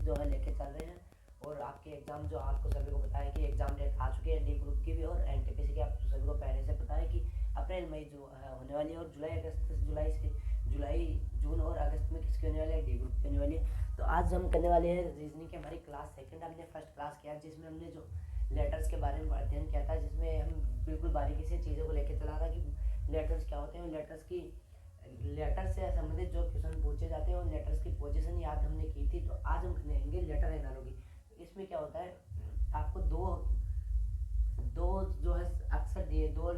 जो है लेके चल रहे हैं। और आपके एग्ज़ाम जो आपको सभी को पता है कि एग्ज़ाम डेट आ चुकी है डी ग्रुप की भी और एनटीपीसी की, आप सभी को पहले से पता है कि अप्रैल मई जो होने वाली है, और जुलाई जून और अगस्त में किसकी होने वाली है, डी ग्रुप की होने वाली है। तो आज हम करने वाले हैं रीजनिंग की हमारी क्लास सेकंड। हमने फर्स्ट क्लास किया जिसमें हमने जो लेटर्स के बारे में अध्ययन किया था, जिसमें हम बिल्कुल बारीकी से चीज़ों को लेकर चला था कि लेटर्स क्या होते हैं, लेटर से संबंधित जो क्वेश्चन पूछे जाते हैं उन लेटर्स की पोजीशन याद हमने की थी। तो आज हम करेंगे लेटर एनालॉजी। तो इसमें क्या होता है, आपको दो जो है अक्षर दिए, दो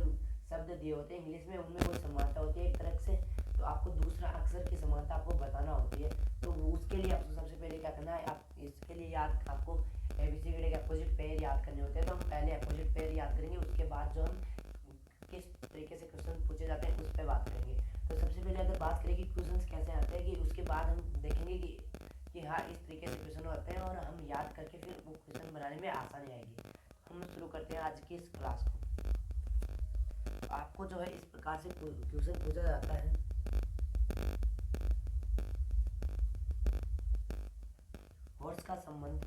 शब्द दिए होते हैं इंग्लिश में, उनमें कोई समानता होती है एक तरह से, तो आपको दूसरा अक्षर की समानता आपको बताना होती है। तो उसके लिए आपको सबसे पहले क्या करना है, आप इसके लिए याद आपको एबीसीडी के अपोजिट पेयर याद करने होते हैं। तो हम पहले अपोजिट पेयर याद करेंगे, उसके बाद जो हम किस तरीके से क्वेश्चन पूछे जाते हैं उस पर बात करेंगे। तो सबसे पहले अगर बात करें कि क्वेश्चन कैसे आते हैं, कि उसके बाद हम देखेंगे कि हाँ इस तरीके से क्वेश्चन आते हैं और हम याद करके फिर वो क्वेश्चन बनाने में आसानी आएगी। हम शुरू करते हैं आज की इस क्लास को। आपको जो है इस प्रकार से क्वेश्चन पूछा जाता है, हॉर्स का संबंध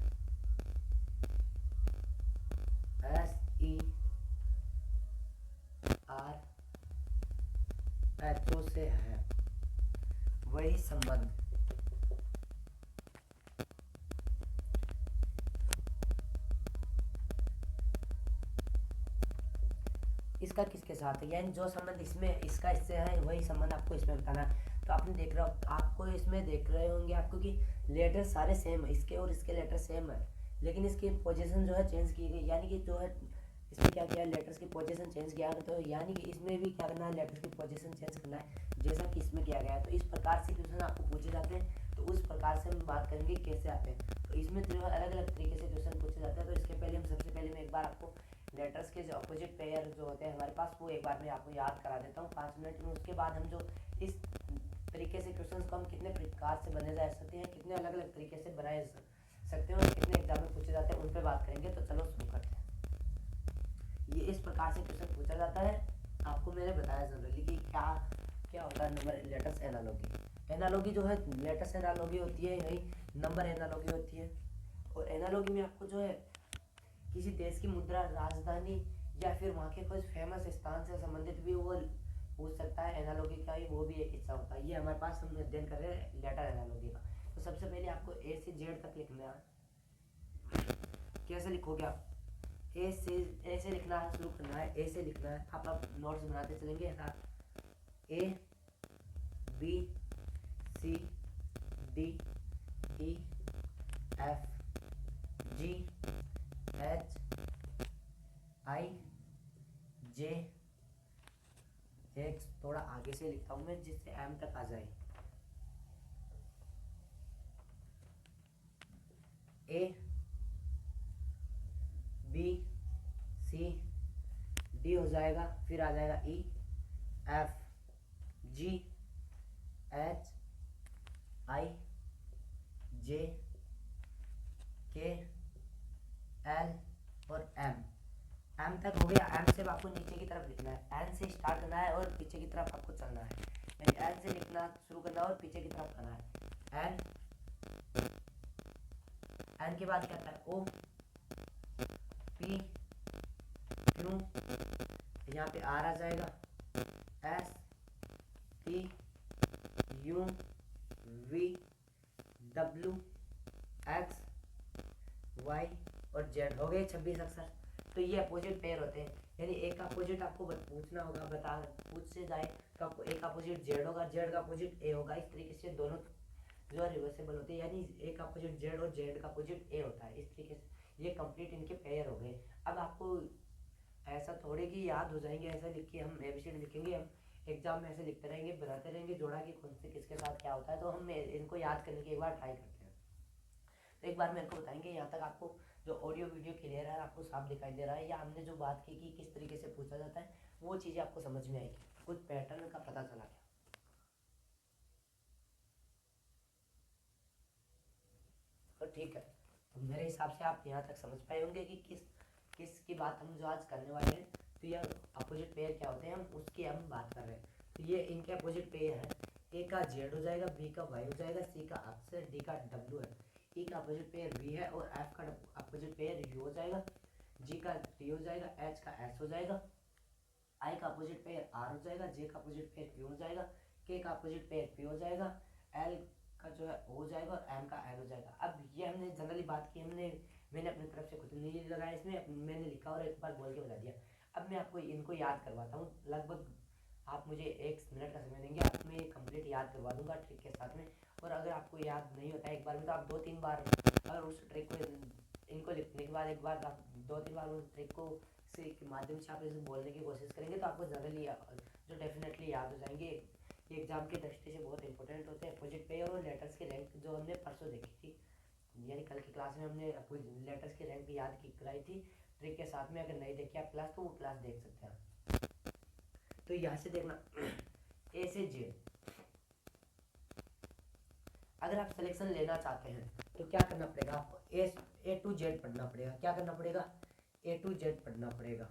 SERHO से है, वही संबंध इसका किसके साथ है, यानी जो संबंध इसमें इसका इससे है वही संबंध आपको इसमें बताना है। तो आपने देख रहा हो, आपको इसमें देख रहे होंगे आपको कि लेटर सारे सेम है, इसके और इसके लेटर सेम है, लेकिन इसकी पोजीशन जो है चेंज की गई, यानी कि जो है इसमें क्या किया, लेटर्स की पोजीशन चेंज किया। तो यानी कि इसमें भी क्या करना है, लेटर्स की पोजीशन चेंज करना है जैसा कि इसमें किया गया है। तो इस प्रकार से क्वेश्चन आपको पूछे जाते हैं, तो उस प्रकार से हम बात करेंगे कैसे आते हैं। तो इसमें जो है अलग अलग तरीके से क्वेश्चन पूछे जाते हैं। तो इसके पहले हम सबसे पहले मैं एक बार आपको लेटर्स के जो अपोजिट पेयर जो होते हैं हमारे पास, वो एक बार मैं आपको याद करा देता हूँ 5 मिनट में। उसके बाद हम जो इस तरीके से क्वेश्चंस को हम कितने प्रकार से बने जा सकते हैं, कितने अलग अलग तरीके से बनाए सकते हैं और कितने एग्जाम में पूछे जाते हैं, उन पर बात करेंगे। तो चलो शुरू करते हैं। ये इस प्रकार से क्वेश्चन पूछा जाता है, आपको मैंने बताया जनरली कि क्या क्या होता है नंबर लेटर्स एनालॉगी। एनालॉगी जो है लेटर्स एनालॉगी होती है, यही नंबर एनालॉगी होती है। और एनालॉगी में आपको जो है किसी देश की मुद्रा, राजधानी या फिर वहाँ के कुछ फेमस स्थान से संबंधित भी वो पूछ सकता है। एनालॉगी का ही वो भी एक हिस्सा होता है। ये हमारे पास हम अध्ययन कर रहे हैं लेटर एनालॉगी का। तो सबसे पहले आपको ए से जेड तक लिखना है। कैसे लिखोगे आप, ए से लिखना है, शुरू करना है, ए से लिखना है। आप नोट्स बनाते चलेंगे। A B C D E F G H I J, एक थोड़ा आगे से लिखता हूँ मैं जिससे एम तक आ जाए। ए बी सी डी हो जाएगा, फिर आ जाएगा ई एफ जी एच आई जे के एल और एम तक हो गया। एम से आपको नीचे की तरफ लिखना है, एन से स्टार्ट करना है और पीछे की तरफ आपको चलना है, यानी एन से लिखना शुरू करना है और पीछे की तरफ करना है। एन के बाद क्या आता है, ओ पी क्यू, यहाँ पे आर आ जाएगा, S T U V W X Y और जेड। हो गए 26 अक्षर। तो ये अपोजिट पेयर होते हैं, यानी एक अपोजिट आपको पूछना होगा, पूछ से जाए तो आपको एक अपोजिट जेड होगा, जेड का अपोजिट ए होगा। इस तरीके से दोनों जो रिवर्सेबल होते हैं, यानी एक अपोजिट जेड और जेड का अपोजिट ए होता है। इस तरीके से ये कंप्लीट इनके पेयर हो गए। अब आपको ऐसा थोड़े कि याद हो जाएंगे, ऐसा लिख के हम एबीसीडी लिखेंगे, हम एग्जाम में ऐसे लिखते रहेंगे, बनाते रहेंगे जोड़ा कि कौन से किसके साथ क्या होता है। तो हम इनको याद करने की एक बार ट्राई करते हैं। तो एक बार मेरे को बताएंगे यहाँ तक आपको जो ऑडियो वीडियो क्लियर है, आपको साफ दिखाई दे रहा है, या हमने जो बात की कि किस तरीके से पूछा जाता है वो चीज़ें आपको समझ में आएगी, कुछ पैटर्न का पता चला गया। तो ठीक है, तो मेरे हिसाब से आप यहाँ तक समझ पाए होंगे कि किस की बात हम जो आज करने वाले हैं। तो ये अपोजिट पेयर क्या होते हैं, हम उसकी हम बात कर रहे हैं। तो ये इनके अपोजिट पेयर है, ए का जेड हो जाएगा, बी का वाई हो जाएगा, सी का एक्स है, डी का डब्ल्यू है। ई का अपोजिट पेयर वी है और एफ का अपोजिट पेयर यू हो जाएगा, जी का टी हो जाएगा, एच का एस हो जाएगा, आई का अपोजिट पेयर आर हो जाएगा, जे का अपोजिट पेयर क्यू हो जाएगा, के का अपोजिट पेयर पी हो जाएगा, एल का जो है ओ हो जाएगा और एम का एन हो जाएगा। अब ये हमने जनरली बात की, मैंने अपनी तरफ से कुछ नहीं लगाया इसमें, मैंने लिखा और एक बार बोल के बता दिया। अब मैं आपको इनको याद करवाता हूँ, लगभग आप मुझे 1 मिनट का समय देंगे, आप मैं कंप्लीट याद करवा दूंगा ट्रिक के साथ में। और अगर आपको याद नहीं होता है एक बार में तो आप 2-3 बार अगर उस ट्रिक को इनको लिखने के बाद एक बार आप 2-3 बार उस ट्रिक को से के माध्यम से आप इसे बोलने की कोशिश करेंगे तो आपको जनरली जो डेफिनेटली याद हो जाएंगे। ये एग्जाम की दृष्टि से बहुत इंपॉर्टेंट होते हैं। अपोजिट पेयर और लेटर्स की रैंक जो हमने परसों देखी थी, यानी कल की क्लास में हमने लेटर्स की रैंक याद की कराई थी ट्रिक के साथ में। अगर नहीं देखी आप क्लास तो वो क्लास देख सकते हैं। तो यहाँ से देखना ए से जेड, अगर आप सिलेक्शन लेना चाहते हैं तो क्या करना पड़ेगा आपको, ए टू जेड पढ़ना पड़ेगा। क्या करना पड़ेगा, ए टू जेड पढ़ना पड़ेगा।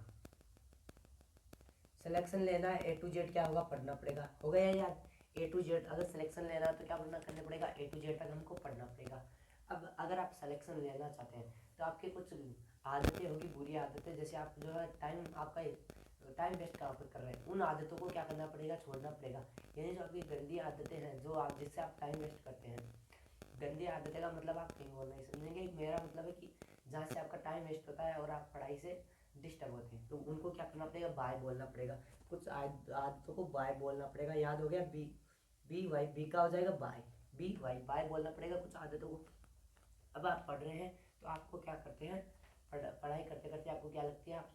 सिलेक्शन लेना है ए टू जेड क्या होगा, पढ़ना पड़ेगा। हो गया याद, ए टू जेड अगर सिलेक्शन लेना है तो क्या करना पड़ेगा, ए टू जेड तक हमको पढ़ना पड़ेगा। अब अगर आप सिलेक्शन लेना चाहते हैं तो आपके कुछ आदतें होगी, बुरी आदतें, जैसे आप जो है आपका टाइम वेस्ट कहाँ पर कर रहे हैं, उन आदतों को क्या करना पड़ेगा, छोड़ना पड़ेगा। यानी जो आपकी गंदी आदतें हैं जो आप जिससे आप टाइम वेस्ट करते हैं, गंदी आदतें का मतलब आप कहीं और नहीं समझेंगे, मेरा मतलब है कि जहाँ से आपका टाइम वेस्ट होता है और आप पढ़ाई से डिस्टर्ब होते हैं, तो उनको क्या करना पड़ेगा, बाय बोलना पड़ेगा। कुछ आदतों को बाय बोलना पड़ेगा। याद हो गया, बी बी वाई, बी का हो जाएगा बाय, बी वाई बाय बोलना पड़ेगा कुछ आदतों को। अब आप पढ़ रहे हैं तो आपको क्या करते हैं, पढ़ाई करते करते आपको क्या लगती है, आप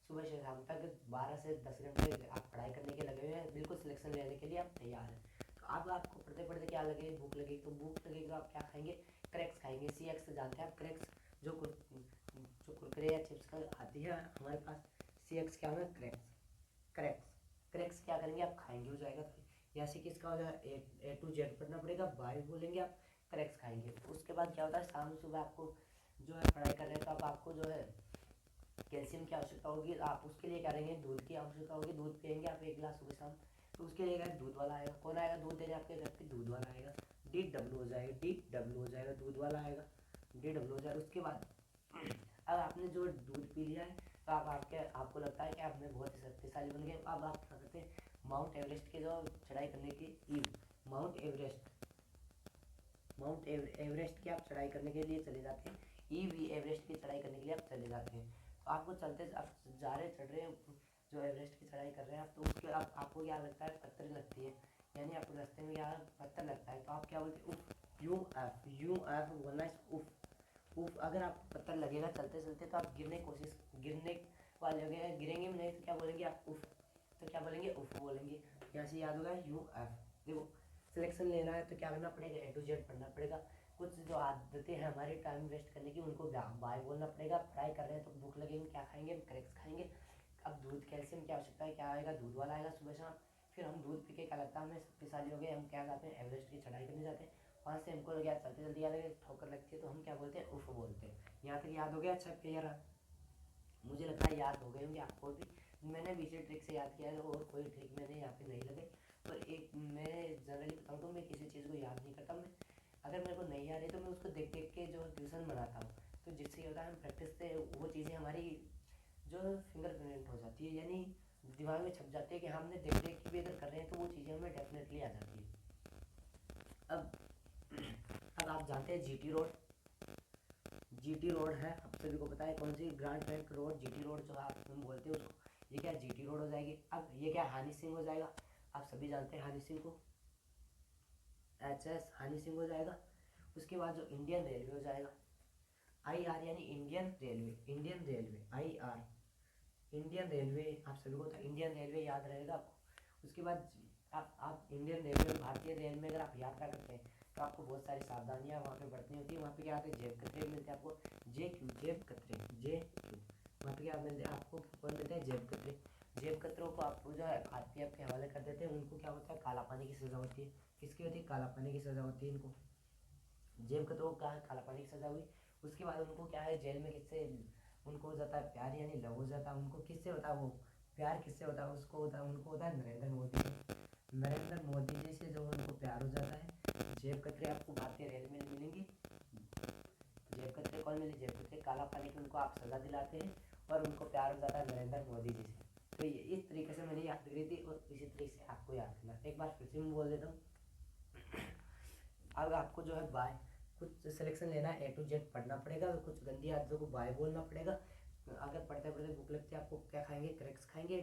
सुबह से शाम तक 12 से 10 घंटे आप पढ़ाई करने के लगे हुए हैं, बिल्कुल सिलेक्शन लेने के लिए आप तैयार हैं। तो अब आपको पढ़ते पढ़ते क्या लगे, भूख लगी, तो भूख लगेगी तो आप क्या खाएंगे, क्रैक्स खाएंगे। सी एक्स जानते हैं आप, क्रैक्स जो कुरकुरे या चिप्स का आती है हमारे पास, सी एक्स क्या होगा, क्रैक्स। क्रैक्स क्रैक्स क्या करेंगे, आप खाएंगे, हो जाएगा। तो यहाँ से किसका हो जाएगा, ए टू जेड पढ़ना पड़ेगा, बाय बोलेंगे आप, क्रैक्स खाएंगे। उसके बाद क्या होता है, शाम सुबह आपको जो है पढ़ाई कर रहे हैं तो आप आपको जो है कैल्शियम की आवश्यकता होगी, आप उसके लिए क्या करेंगे, दूध की आवश्यकता होगी, दूध पियेंगे आप 1 गिलास सुबह शाम। तो उसके लिए दूध वाला आएगा, कौन आएगा दूध देने आपके घर पे, दूध वाला आएगा, डी डब्ल्यू हो जाएगा, डी डब्ल्यू हो जाएगा, दूध वाला आएगा, डी डब्ल्यू हो जाएगा। उसके बाद अब आपने जो दूध पी लिया है तो आपको लगता है कि आप में बहुत ही शक्तिशाली बन गए। अब आप क्या करते हैं, माउंट एवरेस्ट के जो चढ़ाई करने की माउंट एवरेस्ट की आप चढ़ाई करने के लिए चले जाते हैं, एवरेस्ट की चढ़ाई करने के लिए आप चले जाते हैं। तो आपको चलते आप जा रहे चढ़ रहे हैं जो एवरेस्ट की चढ़ाई कर रहे हैं आप, तो उसके आपको क्या लगता है, पत्थर लगती है, यानी आपको रास्ते में क्या पत्थर लगता है, तो आप क्या बोलते हैं, उफ, यू एफ बोलना है, उफ उफ। अगर आप पत्थर लगेगा चलते चलते तो आप गिरने वाले हो गए, गिरेंगे नहीं तो क्या बोलेंगे आप, उफ, तो क्या बोलेंगे, उफ बोलेंगे। यहाँ से याद होगा यू एफ। देखो सिलेक्शन लेना है तो क्या करना पड़ेगा, ए टू जेड पढ़ना पड़ेगा। कुछ जो आदतें हैं हमारी टाइम वेस्ट करने की, उनको बाय बोलना पड़ेगा। पढ़ाई कर रहे हैं तो भूख लगेगी, क्या खाएंगे, क्रैक्स खाएंगे। अब दूध, कैल्शियम की आवश्यकता है, क्या आएगा, दूध वाला आएगा सुबह शाम। फिर हम दूध पी के क्या लगता है हमें शक्तिशाली हो गए, हम क्या जाते हैं, एवरेस्ट की चढ़ाई करने जाते हैं। वहाँ से हमको लगे चलते जल्दी आ लगे, ठोकर लगती है तो हम क्या बोलते हैं, उफ बोलते हैं। यहाँ तक याद हो गया, अच्छा क्लियर है, मुझे लगता है याद हो गए होंगे आपको भी। मैंने बीच ट्रिक से याद किया है और कोई ट्रिक मैंने यहाँ पे नहीं लगे। पर एक मैं जनरली बताऊँ तो मैं किसी चीज़ को याद नहीं करता, मैं अगर मेरे को नहीं आ रही तो मैं उसको देख देख के जो ट्यूशन बनाता हूँ, तो जिससे ये होता है हम प्रैक्टिस से वो चीज़ें हमारी जो फिंगरप्रिंट हो जाती है, यानी दिमाग में छप जाती है कि हमने देख देख के भी अगर कर रहे हैं तो वो चीज़ें हमें डेफिनेटली आ जाती है। अब अब आप जानते हैं जीटी रोड है, आप सभी को पता है कौन सी, Grand Trunk Road, GT road जो आप हम बोलते हैं उसको, ये क्या जीटी रोड हो जाएगी। अब ये क्या हनी सिंह हो जाएगा, आप सभी जानते हैं हनी सिंह को, एच एस हनी सिंह हो जाएगा। उसके बाद जो इंडियन रेलवे हो जाएगा, आई आर, यानी Indian railway I R, Indian railway आप सभी को तो इंडियन रेलवे याद रहेगा आपको। उसके बाद आप इंडियन रेलवे, भारतीय रेल में अगर आप यात्रा करते हैं तो आपको बहुत सारी सावधानियां वहाँ पे बरतनी होती है। वहाँ पे क्या आते हैं, जेब कतरे मिलते हैं आपको, जेब कतरे, वहाँ पे क्या मिलते हैं आपको, कौन मिलते हैं, जेब कतरे। जेब कतरों को आप जो है आरपीएफ के हवाले कर देते हैं, उनको क्या होता है, काला पानी की सज़ा होती है। किसकी होती है, काला पानी की सज़ा होती है इनको। जेब कतरों को काला पानी की सज़ा हुई। उसके बाद उनको क्या है, जेल में किससे उनको हो जाता है प्यार, यानी लव हो जाता है उनको। किससे होता है वो प्यार, किससे होता है, उसको होता है, उनको होता है नरेंद्र मोदी जी से जो उनको प्यार हो जाता है। जेब कतरे आपको भारतीय रेल में मिलेंगी। कौन मिले? जेबकतरे। काला पानी की उनको आप सज़ा दिलाते हैं और उनको प्यार हो जाता है नरेंद्र मोदी जी से। तो ये इस तरीके से मैंने याद करी थी और इसी तरीके से आपको याद करना। एक बार फिर से मैं बोल देता हूँ। अब आपको जो है बाय कुछ सिलेक्शन लेना है, A to Z पढ़ना पड़ेगा और कुछ गंदी आदतों को बाय बोलना पड़ेगा। अगर पढ़ते पढ़ते भूख लगती है, आपको क्या खाएंगे? क्रैक्स खाएंगे।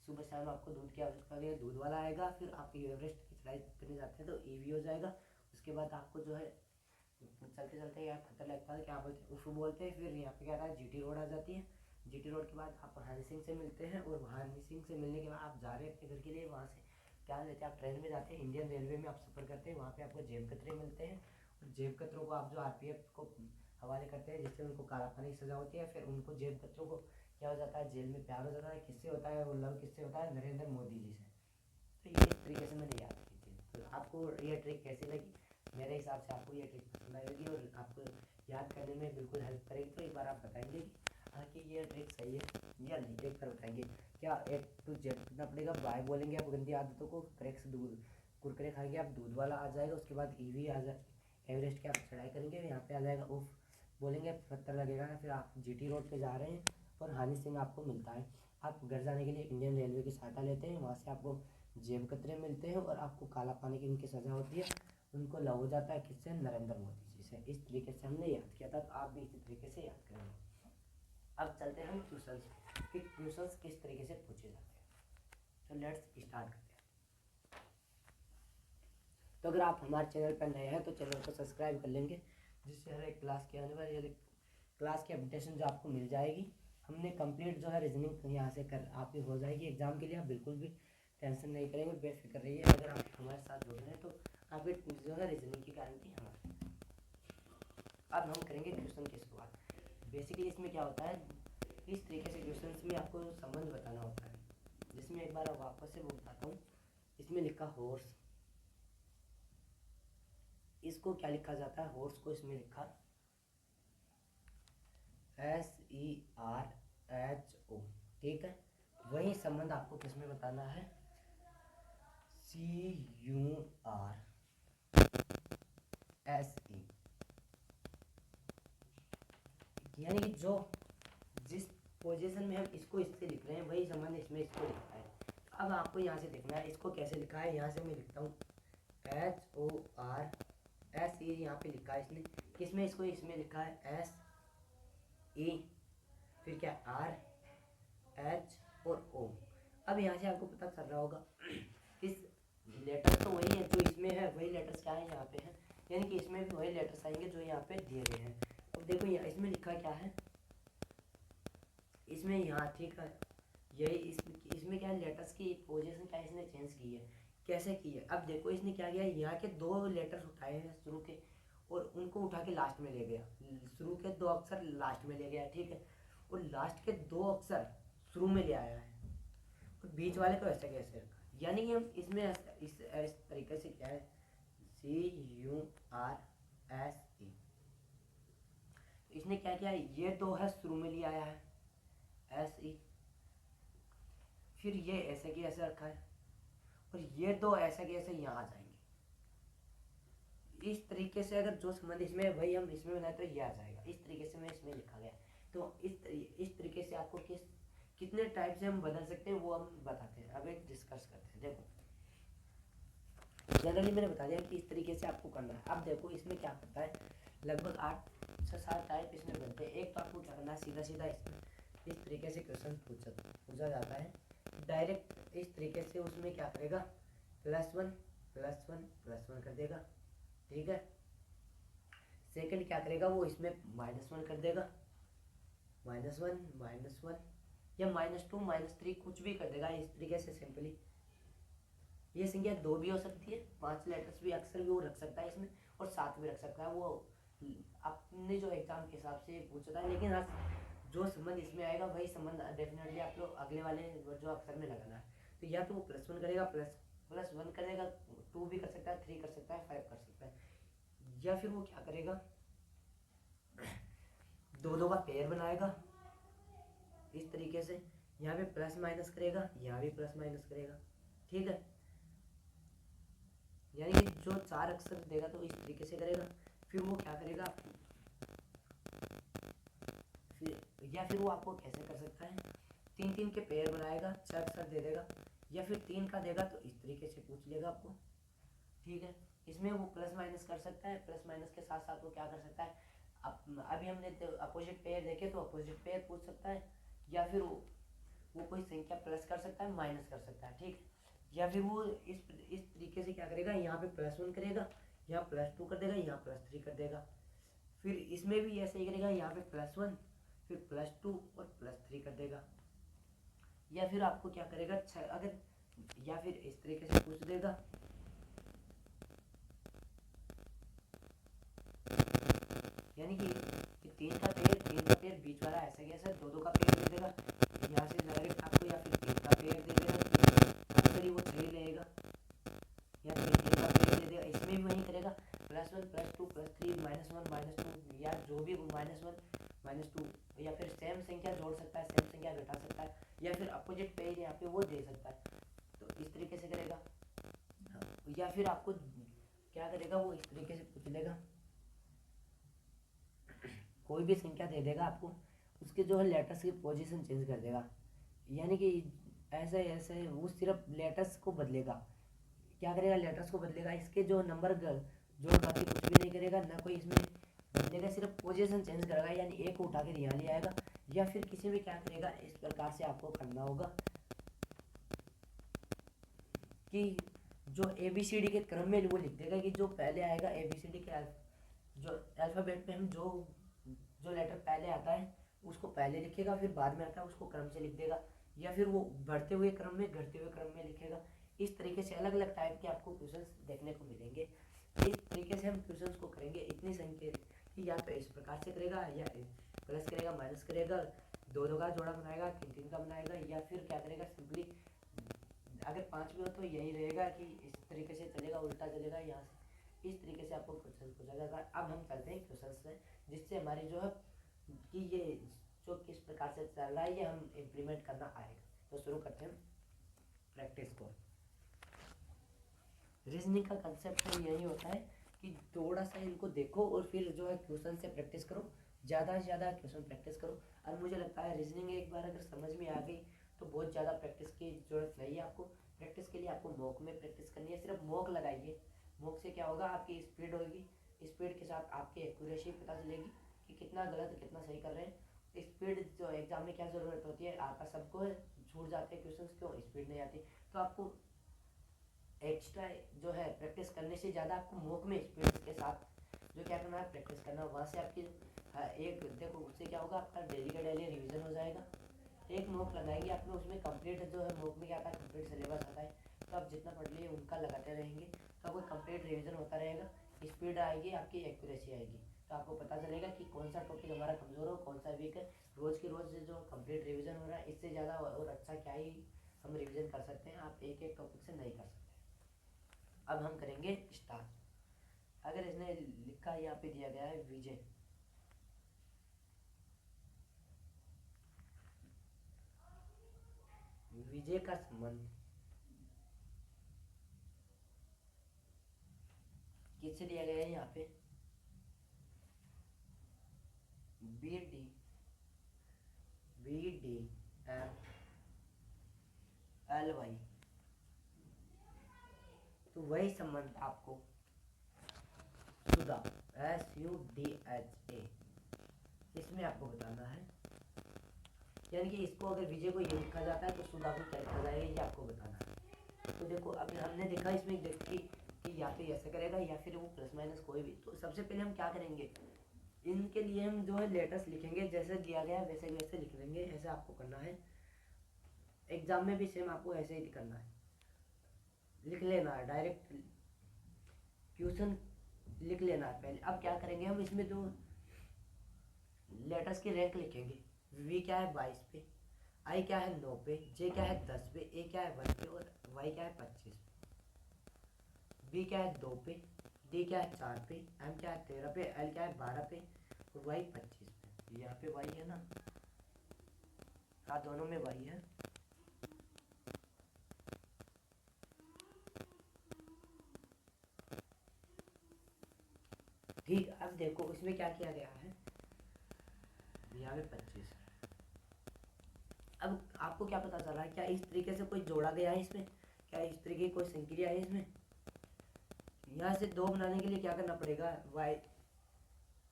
सुबह शाम आपको दूध की आवश्यकता है, दूध वाला आएगा। फिर आप एवरेस्ट की चढ़ाई करने जाते हैं तो ईवी हो जाएगा। उसके बाद आपको जो है चलते चलते यार पता लगता है क्या बोलते हैं, उफ बोलते हैं। फिर यहाँ पे क्या आता है? GT रोड आ जाती है। GT रोड के बाद आप हनी सिंह से मिलते हैं और हनी सिंह से मिलने के बाद आप जा रहे हैं अपने घर के लिए। वहाँ से क्या लेते हैं? आप ट्रेन में जाते हैं, इंडियन रेलवे में आप सफ़र करते हैं। वहाँ पे आपको जेब कतरे मिलते हैं और जेब कतरों को आप जो RPF को हवाले करते हैं, जिससे उनको काला पानी की सज़ा होती है। फिर उनको जेब कतरों को क्या हो जाता है? जेल में प्यार हो जाता है। किससे होता है वो लव? किससे होता है? नरेंद्र मोदी जी से। तो ये इस तरीके से मैंने याद की थी। तो आपको ये ट्रिक कैसी लगी? मेरे हिसाब से आपको ये ट्रिक पसंद आएगी और आपको याद करने में बिल्कुल हेल्प करेगी। तो एक बार आप बताएंगे कि हाँ कि ये ट्रिक सही है या नहीं? एक बार बताएंगे क्या? A to Z कितना पड़ेगा? बाय बोलेंगे आप गंदी आदतों को। क्रैक्स दूध कुरकुरे खाएंगे आप, दूध वाला आ जाएगा। उसके बाद ईवी आ जाए, एवरेस्ट की आप चढ़ाई करेंगे, यहाँ पे आ जाएगा उफ बोलेंगे, पत्थर लगेगा। फिर आप GT रोड पे जा रहे हैं और हनी सिंह आपको मिलता है। आप घर जाने के लिए इंडियन रेलवे की सहायता लेते हैं। वहाँ से आपको जेब कतरे मिलते हैं और आपको काला पानी की उनकी सज़ा होती है। उनको लव हो जाता है किससे? नरेंद्र मोदी जी से। इस तरीके से हमने याद किया था, तो आप भी इसी तरीके से याद करेंगे। अब चलते हैं हम क्वेश्चंस कि क्वेश्चंस किस तरीके से पूछे जाते हैं। तो लेट्स स्टार्ट करते हैं। तो अगर आप हमारे चैनल पर नए हैं तो चैनल को सब्सक्राइब कर लेंगे, जिससे हर एक क्लास के आने वाली क्लास की अपडेशन जो आपको मिल जाएगी। हमने कंप्लीट जो है रीजनिंग यहाँ से कर आपकी हो जाएगी एग्जाम के लिए। आप बिल्कुल भी टेंशन नहीं करेंगे, बेफिक्र रहिए। अगर आप हमारे साथ जुड़ रहे हैं तो आपकी जो है रीजनिंग की गारंटी हमारी। अब हम करेंगे क्वेश्चन की शुरुआत। बेसिकली इसमें क्या होता है? इस तरीके से क्वेश्चन में आपको संबंध बताना होता है, जिसमें एक बार वापस से वो बताता हूँ। इसमें लिखा हॉर्स, इसको क्या लिखा जाता है? हॉर्स को इसमें लिखा SERHO, ठीक है। वही संबंध आपको किसमें बताना है? CURSE, यानी कि जो जिस पोजीशन में हम इसको इससे लिख रहे हैं वही संबंध इसमें इसको लिखा है। अब आपको यहाँ से देखना है इसको कैसे लिखा है। यहाँ से मैं लिखता हूँ HORSE, यहाँ पे लिखा है इसने किसमें? इसको इसमें लिखा है SE, फिर क्या RH और O। अब यहाँ से आपको पता चल रहा होगा इस लेटर तो वही है जो इसमें है, वही लेटर्स क्या है यहाँ पे है, यानी कि इसमें भी वही लेटर्स आएंगे जो यहाँ पे दिए गए हैं। अब देखो यहाँ इसमें लिखा क्या है? इसमें यहाँ ठीक है, यही इसमें क्या है? लेटर्स की पोजीशन क्या इसने चेंज की है। कैसे की है? अब देखो इसने क्या किया, यहाँ के दो लेटर्स उठाए हैं शुरू के और उनको उठा के लास्ट में ले गया। शुरू के दो अक्षर लास्ट में ले गया, ठीक है, और लास्ट के दो अक्षर शुरू में ले आया है और बीच वाले को ऐसे कैसे रखा। यानी कि हम इसमें इस तरीके से क्या है? CURSE, इसने क्या किया? ये दो है शुरू में ले आया है SE, फिर ये ऐसे की ऐसे रखा है और ये दो ऐसे के ऐसे यहाँ आ जाएंगे। इस तरीके से अगर जो संबंध इसमें वही हम इसमें बनाए तो ये आ जाएगा। इस तरीके से मैं इसमें लिखा गया। तो इस तरीके से आपको कितने टाइप से हम बदल सकते हैं वो हम बताते हैं। अब एक डिस्कस करते हैं। देखो जनरली मैंने बता दिया कि इस तरीके से आपको करना है। अब देखो इसमें क्या करता है, लगभग 8 से 7 टाइप इसमें बनते हैं। एक तो आपको क्या करना है, सीधा सीधा इसमें इस तरीके से क्वेश्चन पूछा जाता है डायरेक्ट। इस तरीके से उसमें क्या करेगा? +1 +1 +1 कर देगा, ठीक है। सेकंड क्या करेगा? वो इसमें -1 कर देगा, -1 -1 या -2 -3 कुछ भी कर देगा। इस तरीके से सिंपली ये संख्या 2 भी हो सकती है, 5 लेटर्स भी अक्सर भी वो रख सकता है इसमें, और 7 भी रख सकता है। वो अपने जो एग्जाम के हिसाब से पूछता है, लेकिन आज जो संबंध इसमें आएगा वही संबंध डेफिनेटली आप लोग अगले वाले जो अक्षर में लगाना है। तो या तो वो +1 करेगा, +1 करेगा, 2 भी कर सकता है, 3 कर सकता है, 5 कर सकता है, या फिर वो क्या करेगा? 2 का पेयर बनाएगा इस तरीके से। यहाँ पे प्लस माइनस करेगा, यहाँ भी प्लस माइनस करेगा, ठीक है। यानी कि जो 4 अक्षर देगा तो इस तरीके से करेगा। फिर वो क्या करेगा? फिर वो आपको कैसे कर सकता है, 3 3 के पेयर बनाएगा, चार चार दे देगा, या फिर 3 का देगा तो इस तरीके से पूछ लेगा आपको। ठीक है, इसमें वो प्लस माइनस कर सकता है, प्लस माइनस के साथ साथ वो क्या कर सकता है, अभी हमने अपोजिट पेयर देखे तो अपोजिट पेयर पूछ सकता है, या फिर वो कोई संख्या प्लस कर सकता है, माइनस कर सकता है। ठीक, या फिर वो इस तरीके से क्या करेगा, यहाँ पे +1 करेगा, यहाँ +2 कर देगा, यहाँ +3 कर देगा। फिर इसमें भी ऐसे ही करेगा, यहाँ पे +1 फिर +2 और +3 कर देगा। या फिर आपको क्या करेगा, अगर या फिर इस तरीके से पूछ देगा, यानी कि 3 का पेयर बीच वाला ऐसे कैसे 2 2 का पेयर दे देगा, यहाँ से डायरेक्ट आपको, या फिर 3 का पेयर दे देगा, अक्सर ही वो 3 रहेगा, या फिर 3 का पेयर दे देगा। इसमें भी वही करेगा, +1 +2 +3 -1 -2, या जो भी -1 -2, या फिर सेम संख्या जोड़ सकता है, सेम संख्या घटा सकता है, या फिर अपोजिट पेयर यहाँ पे वो दे सकता है, तो इस तरीके से करेगा। या फिर आपको क्या करेगा, वो इस तरीके से पूछ लेगा, कोई भी संख्या दे देगा आपको, उसके जो है लेटर्स की पोजीशन चेंज कर देगा, यानी कि ऐसे ऐसे वो सिर्फ लेटर्स को बदलेगा। क्या करेगा, लेटर्स को बदलेगा, इसके जो नंबर जो बाकी कुछ भी नहीं करेगा, ना कोई इसमें बदलेगा, सिर्फ पोजीशन चेंज करेगा, यानी एक को उठा के यहाँ ले आएगा। या फिर किसी में क्या करेगा, इस प्रकार से आपको करना होगा कि जो ABCD के क्रम में वो लिख देगा, कि जो पहले आएगा ABCD के जो अल्फ़ाबेट में हम जो लेटर पहले आता है उसको पहले लिखेगा, फिर बाद में आता है उसको क्रम से लिख देगा, या फिर वो बढ़ते हुए क्रम में घटते हुए क्रम में लिखेगा। इस तरीके से अलग अलग टाइप के आपको क्वेश्चंस देखने को मिलेंगे। इस तरीके से हम क्वेश्चंस को करेंगे, इतनी संख्या कि या तो इस प्रकार से करेगा, या प्लस करेगा, माइनस करेगा, 2 2 का जोड़ा बनाएगा, 3 3 का बनाएगा, या फिर क्या करेगा, सिंपली अगर 5 भी हो तो यही रहेगा कि इस तरीके से चलेगा, उल्टा चलेगा, यहाँ से इस तरीके से आपको क्वेश्चन पूछा जाएगा। अब हम चलते हैं क्वेश्चन से, जिससे हमारी जो है कि ये जो किस प्रकार से चल रहा है ये हम इम्प्लीमेंट करना आएगा। तो शुरू करते हैं प्रैक्टिस को। रीजनिंग का कंसेप्ट यही होता है कि थोड़ा सा इनको देखो और फिर जो है क्वेश्चन से प्रैक्टिस करो, ज़्यादा से ज़्यादा क्वेश्चन प्रैक्टिस करो। और मुझे लगता है रीजनिंग एक बार अगर समझ में आ गई तो बहुत ज़्यादा प्रैक्टिस की जरूरत नहीं है आपको। प्रैक्टिस के लिए आपको मॉक में प्रैक्टिस करनी है, सिर्फ मॉक लगाइए। मॉक से क्या होगा, आपकी स्पीड होगी, स्पीड के साथ आपकी एक्यूरेसी पता चलेगी कि कितना गलत कितना सही कर रहे हैं। स्पीड जो एग्जाम में क्या ज़रूरत होती है, आता सबको है, छूट जाते हैं क्वेश्चन, क्यों स्पीड नहीं आती। तो आपको एक्स्ट्रा जो है प्रैक्टिस करने से ज़्यादा आपको मॉक में स्पीड के साथ जो क्या करना है, प्रैक्टिस करना। वहाँ से आपकी एक देखो उससे क्या होगा, आपका डेली का डेली रिवीजन हो जाएगा। एक मॉक लगाएंगे आपने, उसमें कंप्लीट जो है मॉक में क्या आता है, कंप्लीट सिलेबस आता है, तो आप जितना पढ़ लिए उनका लगाते रहेंगे तो आपको कंप्लीट रिवीजन होता रहेगा, स्पीड आएगी, आपकी एक्यूरेसी आएगी, तो आपको पता चलेगा कि कौन सा टॉपिक हमारा कमज़ोर हो, कौन सा वीक है। रोज़ की रोज़ जो कंप्लीट रिवीजन हो रहा है, इससे ज़्यादा और अच्छा क्या ही हम रिवीजन कर सकते हैं, आप एक एक टॉपिक से नहीं कर सकते। अब हम करेंगे स्टार्ट। अगर इसने लिखा यहाँ पे दिया गया है विजय, विजय का संबंध किससे दिया गया है, यहाँ पे BDMLY, तो वही संबंध आपको सुधा SUDHA इसमें आपको बताना है। यानी कि इसको अगर विजय को ये लिखा जाता है तो सुधा को क्या लिखा जाएगा, ये आपको बताना है। तो देखो अभी हमने देखा इसमें कि या तो ऐसे करेगा या फिर वो प्लस माइनस कोई भी। तो सबसे पहले हम क्या करेंगे, इनके लिए हम जो है लेटर्स लिखेंगे, जैसे दिया गया वैसे वैसे लिख लेंगे। ऐसे आपको करना है, एग्जाम में भी सेम आपको ऐसे ही करना है, लिख लेना है, डायरेक्ट क्वेश्चन लिख लेना है पहले। अब क्या करेंगे हम, इसमें जो लेटर्स की रैंक लिखेंगे। वी क्या है 22 पे, आई क्या है 9 पे, जे क्या है 10 पे, ए क्या है 1 पे और वाई क्या है 25 पे, बी क्या है 2 पे, डी क्या है 4 पे, एम क्या है 13 पे, एल क्या है 12 पे और वाई 25 पे। यहाँ पे वाई है ना, हाँ दोनों में वाई है। ठीक, अब देखो इसमें क्या किया गया है, यहाँ पे 25। अब आपको क्या पता चल रहा है, क्या इस तरीके से कोई जोड़ा गया है इसमें, क्या इस तरीके की कोई संक्रिया है इसमें। यहाँ से 2 बनाने के लिए क्या करना पड़ेगा, वाई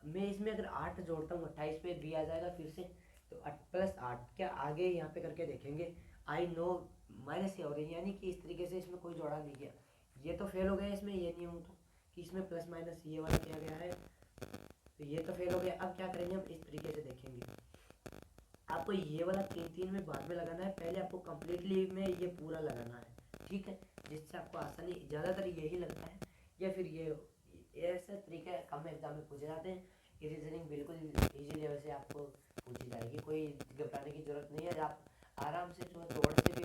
मैं इसमें अगर 8 जोड़ता हूँ 28 पे बी आ जाएगा फिर से, तो 8+8 क्या आगे यहाँ पे करके देखेंगे, आई नो माइनस ये हो रही है, यानी कि इस तरीके से इसमें कोई जोड़ा नहीं किया, ये तो फेल हो गया इसमें, ये नहीं हो तो कि इसमें प्लस माइनस ये वाला किया गया है, तो ये तो फेल हो गया। अब क्या करेंगे, हम इस तरीके से देखेंगे, आपको ये वाला 3 में बाद में लगाना है, पहले आपको कम्प्लीटली में ये पूरा लगाना है, ठीक है, जिससे आपको आसानी, ज़्यादातर यही लगता है, या फिर ये ऐसे तरीके कम एग्जाम में पूछे जाते हैं। ये रीजनिंग बिल्कुल इजी लेवल से आपको पूछी जाएगी, कोई घबराने की जरूरत नहीं है। आप आराम से जो तोड़ से भी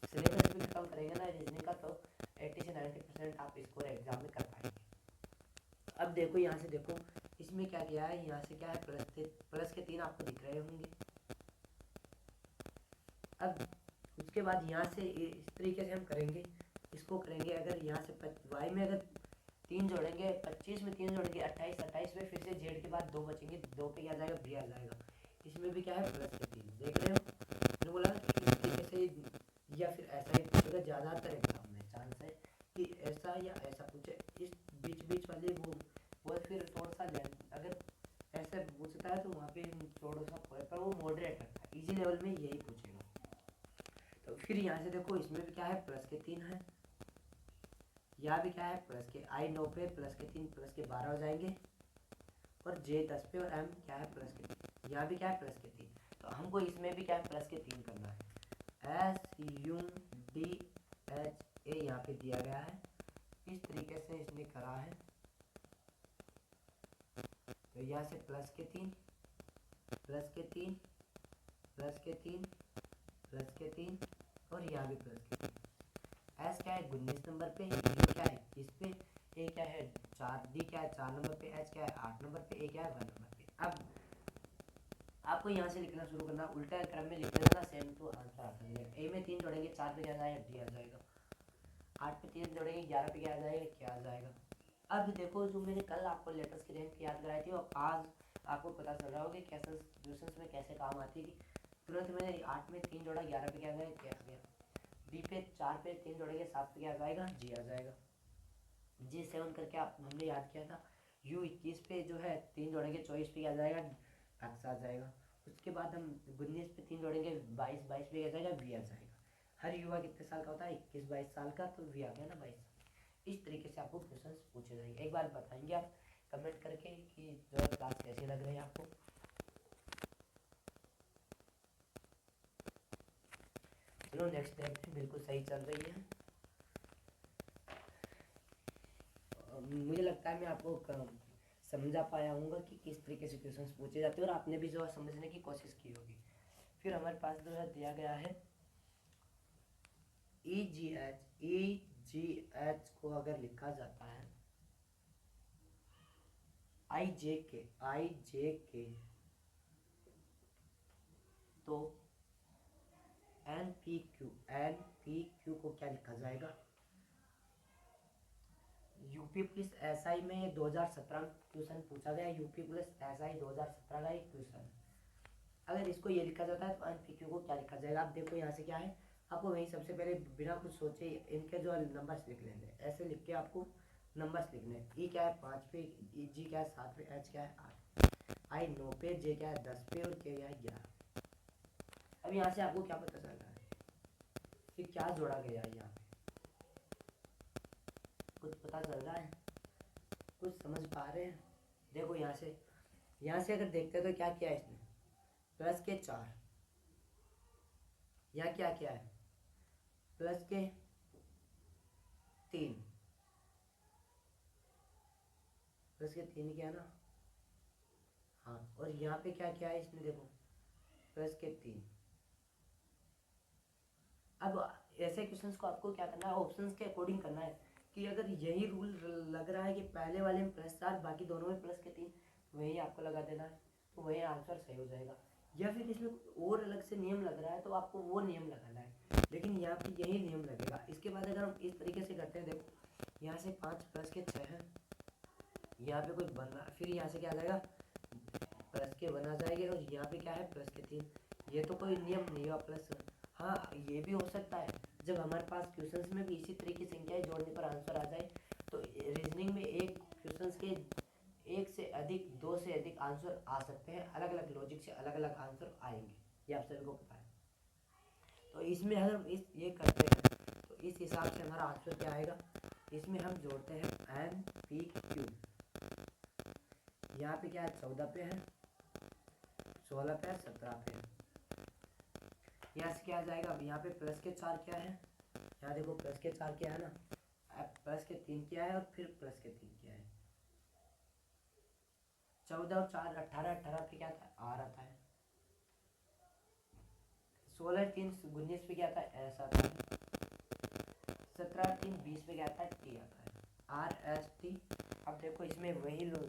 सिलेबस भी खत्म करेंगे ना रीजनिंग का, तो 80 से 90% आप स्कोर एग्जाम में कर पाएंगे। अब देखो यहाँ से देखो, इसमें क्या किया है, यहाँ से क्या है प्लस के 3 आपको दिख रहे होंगे। अब उसके बाद यहाँ से इस तरीके से हम करेंगे, इसको करेंगे, अगर यहाँ से वाई में अगर 3 जोड़ेंगे, 25 में 3 जोड़ेंगे 28, 28 में फिर से जेड के बाद 2 बचेंगे, 2 पे क्या जाएगा, बी आ जाएगा। इसमें भी क्या है प्लस के 3, देख रहे हो, मैंने बोला कि इस तरीके से या फिर ऐसा ही पूछेगा, ज़्यादातर एग्जाम में चांस है कि ऐसा या ऐसा पूछे, इस बीच वाले वो फिर थोड़ा सा अगर ऐसे पूछता है तो वहाँ पे थोड़ा सा पर वो मॉडरेट रखता है, इजी लेवल में यही पूछेगा। तो फिर यहाँ से देखो, इसमें भी क्या है प्लस के 3 है, यहाँ भी क्या है प्लस के, आई 9 पे प्लस के 3 प्लस के 12 हो जाएंगे, और जे 10 पे और एम क्या है प्लस के 3, यहाँ भी क्या है प्लस के 3, तो हमको इसमें भी क्या है प्लस के 3 करना है। SUDHA यहाँ पे दिया गया है, इस तरीके से इसने करा है, तो यहाँ से प्लस के 3 प्लस के 3 प्लस के 3 प्लस के 3 और यहाँ भी प्लस के 3। एस क्या है 19 नंबर पे, यू क्या है 21 पे, ए क्या है 4, डी क्या है 4 नंबर पे, एच क्या है 8 नंबर पे, ए क्या है 1 नंबर पे। अब आपको यहाँ से लिखना शुरू करना, उल्टा क्रम में लिख देना, सेम टू आंसर आता है। ए में 3 जोड़ेंगे 4 पे क्या आ जाएगा, डी आ जाएगा। 8 पे 3 जोड़ेंगे 11 पे क्या आ जाएगा, क्या आ जाएगा। अब देखो, जो मैंने कल आपको लेटर्स की रैंक याद कराई थी, और आज आपको पता चल रहा होगा कि कैसे क्वेश्चन में कैसे काम आती है, कि तुरंत मैंने 8 में 3 जोड़ा 11 पे क्या आ जाएगा, क्या आ गया। बी पे 4 पे 3 जोड़ेंगे 7 पे क्या आ जाएगा, जी आ जाएगा। जी 7 करके आप हमने याद किया था। यू 21 पे जो है 3 जोड़ेंगे 24 पे क्या आ जाएगा, एक्स आ जाएगा। उसके बाद हम 19 पे 3 जोड़ेंगे 22, 22 पे क्या आ जाएगा, वी आ जाएगा। हर युवा कितने साल का होता है, 21-22 साल का, तो वी आ गया ना 22। इस तरीके से आपको क्वेश्चन पूछे जाएंगे। एक बार बताएंगे आप कमेंट करके कि जो क्लास कैसी लग रही है आपको। चलो नेक्स्ट देखते हैं, बिल्कुल सही चल रही है। मुझे लगता है मैं आपको समझा पाया हूँ कि किस तरीके से क्वेश्चन पूछे जाते हैं, और आपने भी जो समझने की कोशिश की होगी। फिर हमारे पास जो है दिया गया है EGH को अगर लिखा जाता है I J K, तो NPQ को क्या लिखा जाएगा। यूपी पुलिस एसआई में 2017 क्वेश्चन पूछा गया, यूपी पुलिस एसआई 2017 का एक क्वेश्चन। अगर इसको ये लिखा जाता है तो एनपीक्यू को क्या लिखा जाएगा। आप देखो यहाँ से क्या है, आपको वही सबसे पहले बिना कुछ सोचे इनके जो नंबर्स लिख लेने, ऐसे लिख के आपको नंबर्स लिखने। ई क्या है 5 पे, जी क्या है 7 पे, एच क्या है 8, आई 9 पे, जे क्या है 10 पे और के क्या है 11। अब यहाँ से आपको क्या पता चल रहा है कि क्या जोड़ा गया है, यहाँ पे कुछ पता चल रहा है, कुछ समझ पा रहे हैं। देखो यहाँ से अगर देखते हैं तो क्या किया है इसने, प्लस के 4, यहाँ क्या किया है प्लस के 3, प्लस के 3 किया ना, हाँ, और यहाँ पे क्या किया है इसने, देखो प्लस के 3। अब ऐसे क्वेश्चंस को आपको क्या करना है, ऑप्शंस के अकॉर्डिंग करना है, कि अगर यही रूल लग रहा है कि पहले वाले में +4 बाकी दोनों में प्लस के 3, वही आपको लगा देना है, तो वही आंसर सही हो जाएगा। या फिर इसमें और अलग से नियम लग रहा है तो आपको वो नियम लगाना है, लेकिन यहाँ पे यही नियम लगेगा। इसके बाद अगर हम इस तरीके से करते हैं, देखो यहाँ से 5 प्लस के 6 है, यहाँ पे कुछ बन रहा है, फिर यहाँ से क्या आ जाएगा प्लस के 1 आ जाएंगे और यहाँ पे क्या है प्लस के 3। ये तो कोई नियम नहीं हुआ प्लस। हाँ ये भी हो सकता है जब हमारे पास क्वेश्चंस में भी इसी तरह की संख्याएं जोड़ने पर आंसर आ जाए, तो रीजनिंग में एक क्वेश्चंस के एक से अधिक, दो से अधिक आंसर आ सकते हैं, अलग अलग लॉजिक से अलग अलग आंसर आएंगे, ये आप सभी को पता है। तो इसमें अगर हम इस ये करते हैं तो इस हिसाब से हमारा आंसर क्या आएगा। इसमें हम जोड़ते हैं एन पी क्यू, यहाँ पे क्या है 14 पे है, 16 पे है, 17 पे है। यहाँ से क्या आ जाएगा, अब यहाँ पे प्लस के 4 क्या है, यहाँ देखो प्लस के 4 क्या है ना, अब प्लस के 3 क्या है और फिर प्लस के 3 क्या है। 14 और 4 18, 18 पे क्या था आर आता है। 16 3 19 पे क्या था एस आता है। 17 3 20 पे क्या था टी आता है, आर एस टी। अब देखो इसमें वही लोग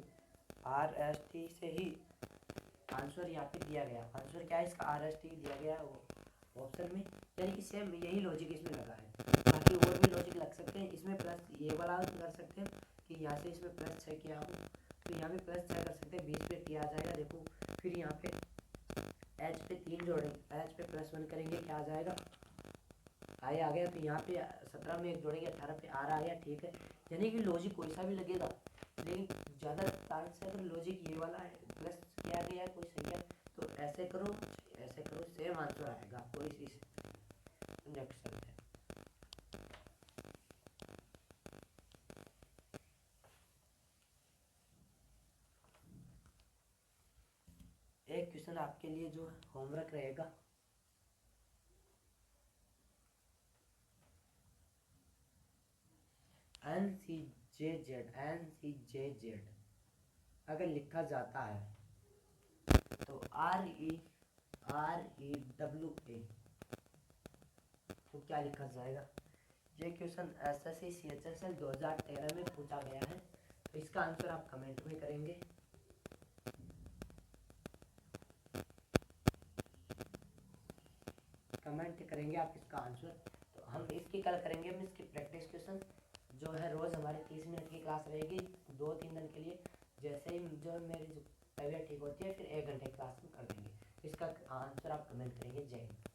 आर एस टी से ही आंसर यहाँ पे दिया गया, आंसर क्या है इसका आर एस टी दिया गया है वो ऑप्शन में, यानी कि सेम यही लॉजिक इसमें लगा है। बाकी और भी लॉजिक लग सकते हैं इसमें, प्लस ये वाला कर सकते हैं कि यहाँ से इसमें प्लस 6 किया हो तो यहाँ पे प्लस 6 कर सकते हैं, 20 पे टी आ जाएगा। देखो फिर यहाँ पे एच पे 3 जोड़ेंगे, एच पे प्लस 1 करेंगे क्या आ जाएगा आई आ गया। तो यहाँ पे 17 में 1 जोड़ेंगे 18 पे आर आ गया, ठीक है। यानी कि लॉजिक कोई सा भी लगेगा, लेकिन ज़्यादा चांस है अगर लॉजिक ये वाला है प्लस किया गया है कोई संख्या, तो ऐसे करो सेम आंसर आएगा आपको। इसी से नेक्स्ट चलते हैं। एक क्वेश्चन आपके लिए जो होमवर्क रहेगा, NCJZ अगर लिखा जाता है तो REWA तो क्या लिखा जाएगा। ये क्वेश्चन SSC CHSL 2013 में पूछा गया है, तो इसका आंसर आप कमेंट में करेंगे। कमेंट करेंगे आप इसका आंसर। तो हम इसकी कल करेंगे, हम इसकी प्रैक्टिस क्वेश्चन जो है रोज़ हमारी 30 मिनट की क्लास रहेगी 2-3 दिन के लिए। जैसे ही जो मेरी तबीयत ठीक होती है फिर 1 घंटे क्लास में कर देंगे। इसका आंसर आप कमेंट करेंगे। जय हिंद।